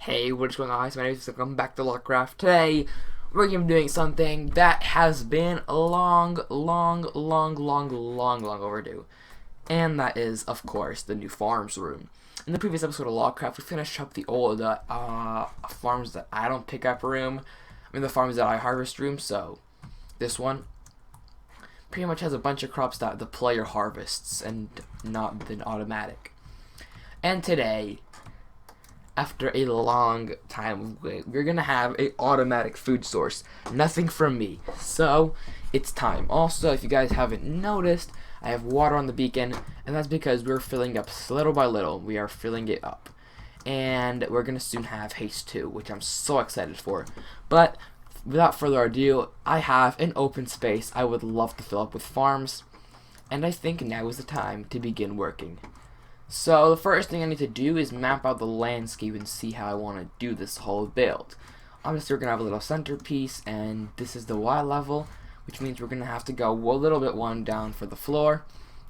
Hey, what's going on guys? My name is welcome back to LogCraft. Today, we're going to be doing something that has been long overdue. And that is, of course, the new farms room. In the previous episode of LogCraft, we finished up the old farms that I don't pick up room. I mean, the farms that I harvest room, so this one pretty much has a bunch of crops that the player harvests and not been automatic. And today, after a long time, we're gonna have a automatic food source. Nothing from me. So, it's time. Also, if you guys haven't noticed, I have water on the beacon, and that's because we're filling up little by little. We are filling it up. And we're gonna soon have haste 2, which I'm so excited for. But, without further ado, I have an open space I would love to fill up with farms. And I think now is the time to begin working. So the first thing I need to do is map out the landscape and see how I want to do this whole build. Obviously we're going to have a little centerpiece, and this is the Y level, which means we're going to have to go a little bit one down for the floor.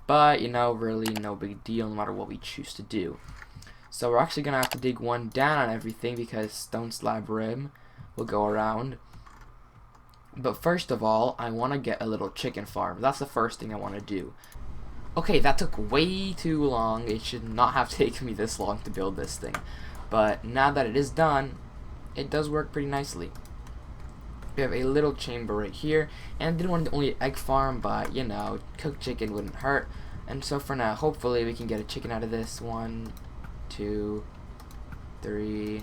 But, you know, really no big deal no matter what we choose to do. So we're actually going to have to dig one down on everything because stone slab rim will go around. But first of all, I want to get a little chicken farm. That's the first thing I want to do. Okay, that took way too long. It should not have taken me this long to build this thing. But now that it is done, it does work pretty nicely. We have a little chamber right here. And I didn't want to only egg farm, but, you know, cooked chicken wouldn't hurt. And so for now, hopefully we can get a chicken out of this. 1, 2, 3,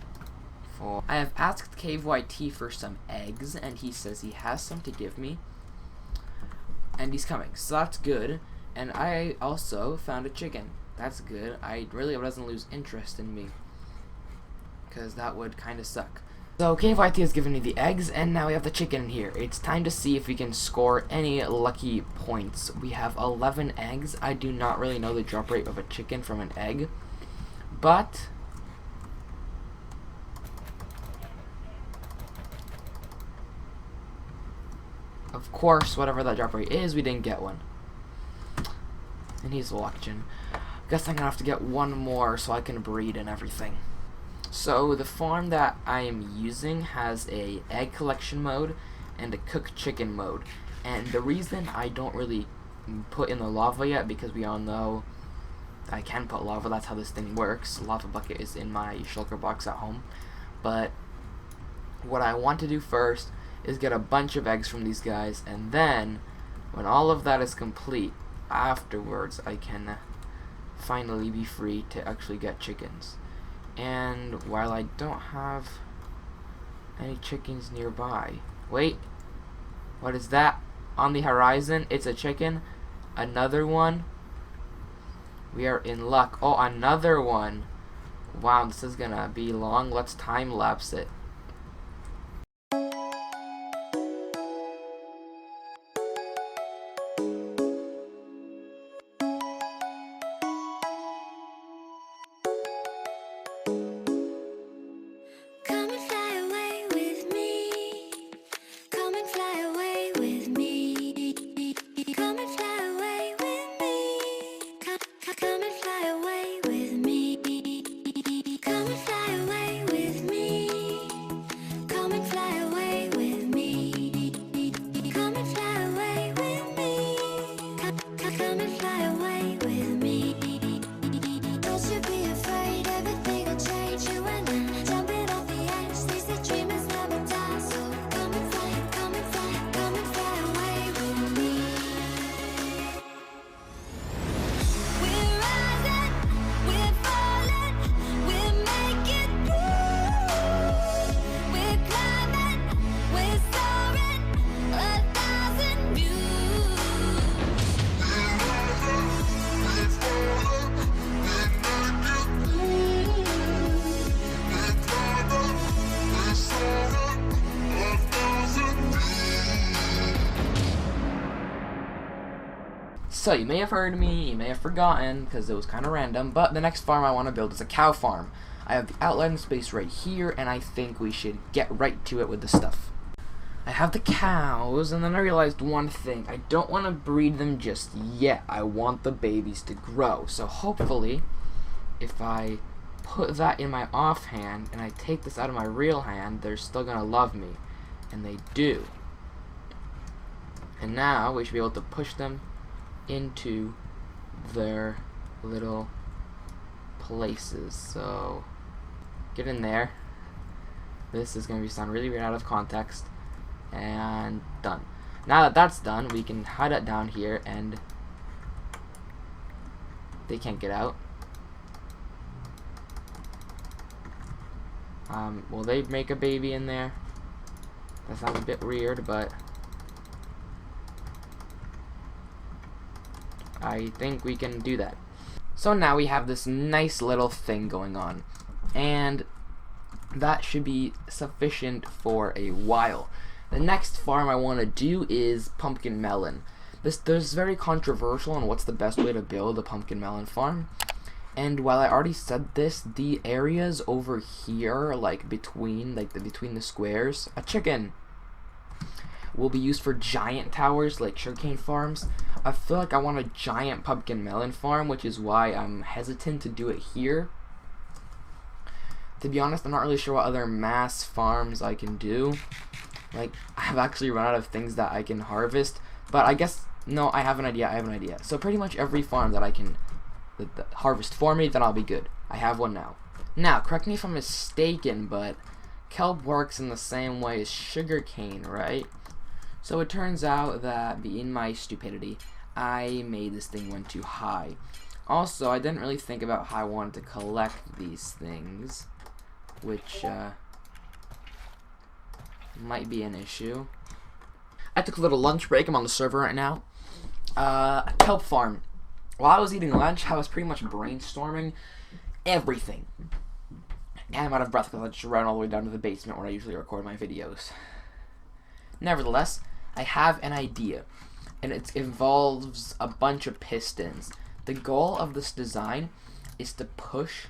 4. I have asked Cave YT for some eggs, and he says he has some to give me. And he's coming, so that's good. And I also found a chicken. That's good. I really doesn't lose interest in me, because that would kind of suck. So KFIT has given me the eggs, and now we have the chicken in here. It's time to see if we can score any lucky points. We have 11 eggs. I do not really know the drop rate of a chicken from an egg, but of course, whatever that drop rate is, we didn't get one. And he's watching. Guess I'm gonna have to get one more so I can breed and everything. So the farm that I am using has a egg collection mode and a cooked chicken mode. And the reason I don't really put in the lava yet, because we all know I can put lava, that's how this thing works. Lava bucket is in my shulker box at home. But what I want to do first is get a bunch of eggs from these guys, and then when all of that is complete, afterwards I can finally be free to actually get chickens. And while I don't have any chickens nearby, wait, what is that on the horizon? It's a chicken. Another one. We are in luck. Oh, another one. Wow, this is gonna be long. Let's time lapse it. So you may have heard me, you may have forgotten, because it was kind of random, but the next farm I want to build is a cow farm. I have the outline space right here, and I think we should get right to it with the stuff. I have the cows, and then I realized one thing. I don't want to breed them just yet. I want the babies to grow. So hopefully, if I put that in my offhand and I take this out of my real hand, they're still gonna love me. And they do. And now we should be able to push them into their little places. So get in there. This is going to sound really weird out of context. And done. Now that that's done, we can hide it down here and they can't get out. Will they make a baby in there? That sounds a bit weird, but I think we can do that. So now we have this nice little thing going on, and that should be sufficient for a while. The next farm I want to do is pumpkin melon. This is very controversial on what's the best way to build a pumpkin melon farm. And while I already said this, the areas over here, like between the squares, a chicken, will be used for giant towers like sugarcane farms. I feel like I want a giant pumpkin melon farm, which is why I'm hesitant to do it here. To be honest, I'm not really sure what other mass farms I can do. Like, I've actually run out of things that I can harvest, but I guess, no, I have an idea. So pretty much every farm that I can harvest for me, then I'll be good. I have one now. Now, correct me if I'm mistaken, but kelp works in the same way as sugarcane, right? So it turns out that, in my stupidity, I made this thing went too high. Also, I didn't really think about how I wanted to collect these things, which might be an issue. I took a little lunch break. I'm on the server right now. Kelp farm. While I was eating lunch, I was pretty much brainstorming everything. And I'm out of breath because I just ran all the way down to the basement where I usually record my videos. Nevertheless, I have an idea, and it involves a bunch of pistons. The goal of this design is to push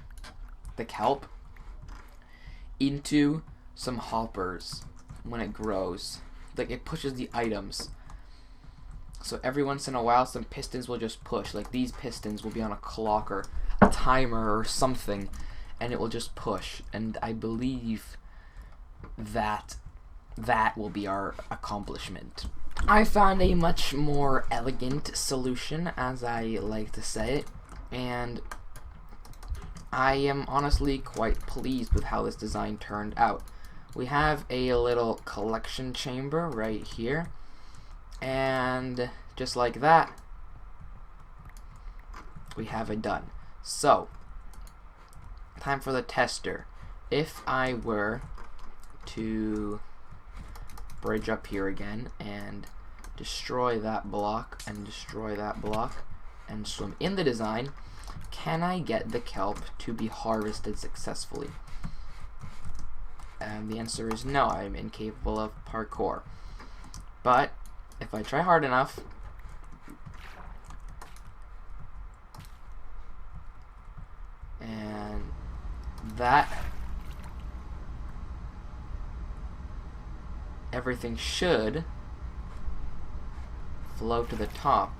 the kelp into some hoppers when it grows. Like, it pushes the items. So every once in a while, some pistons will just push. Like, these pistons will be on a clock or a timer or something, and it will just push. And I believe that will be our accomplishment. I found a much more elegant solution, as I like to say it, and I am honestly quite pleased with how this design turned out. We have a little collection chamber right here, and just like that, we have it done. So, time for the tester. If I were to bridge up here again and destroy that block and destroy that block and swim in the design, can I get the kelp to be harvested successfully? And the answer is no, I'm incapable of parkour. But if I try hard enough, and that, everything should flow to the top.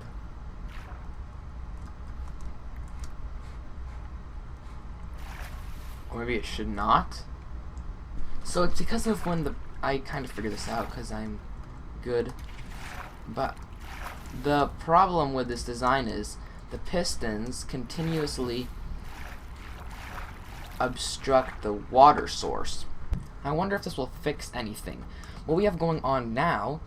Or maybe it should not. So it's because of I kind of figured this out because I'm good. But the problem with this design is the pistons continuously obstruct the water source. I wonder if this will fix anything. What we have going on now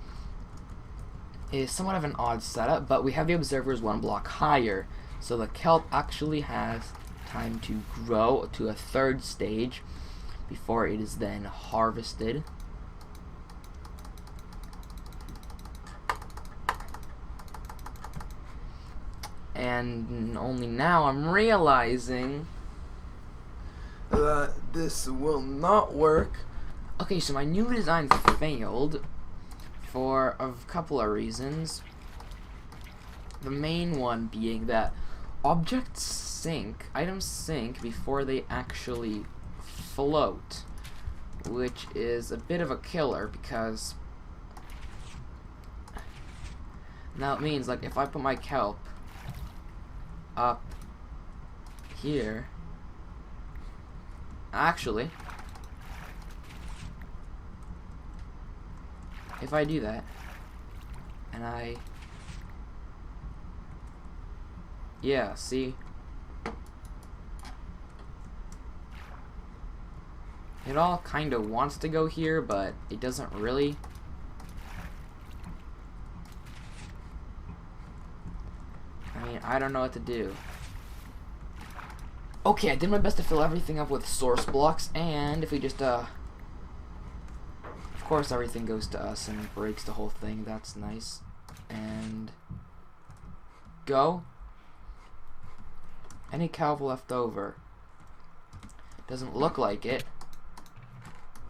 is somewhat of an odd setup, but we have the observers one block higher, so the kelp actually has time to grow to a third stage before it is then harvested. And only now I'm realizing that this will not work. Okay, so my new design failed for a couple of reasons. The main one being that items sink before they actually float, which is a bit of a killer because now it means, like, if I put my kelp up here, Actually, if I do that, and yeah, see? It all kind of wants to go here, but it doesn't really. I mean, I don't know what to do. Okay, I did my best to fill everything up with source blocks, and if we just, of course everything goes to us and breaks the whole thing. That's nice. And go. Any cow left over? Doesn't look like it.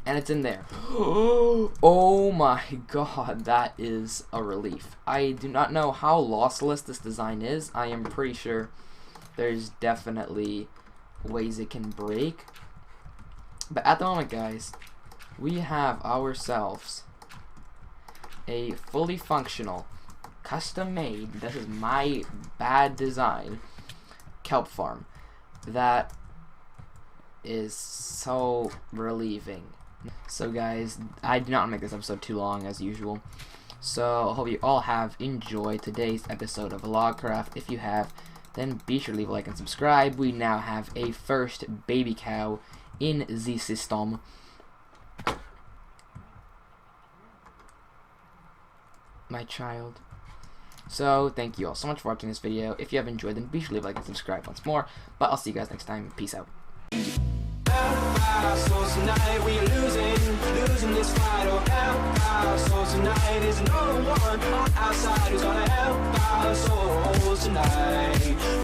And it's in there. Oh my god, that is a relief. I do not know how lossless this design is. I am pretty sure there's definitely ways it can break. But at the moment, guys, we have ourselves a fully functional, custom-made, this is my bad design, kelp farm. That is so relieving. So guys, I did not make this episode too long as usual. So I hope you all have enjoyed today's episode of LogCraft. If you have, then be sure to leave a like and subscribe. We now have a first baby cow in the system. My child. So thank you all so much for watching this video. If you have enjoyed, then be sure to leave a like and subscribe once more. But I'll see you guys next time. Peace out. So tonight we losing this fight. Oh, help our souls tonight. Is no one on outside who's gonna help our souls tonight.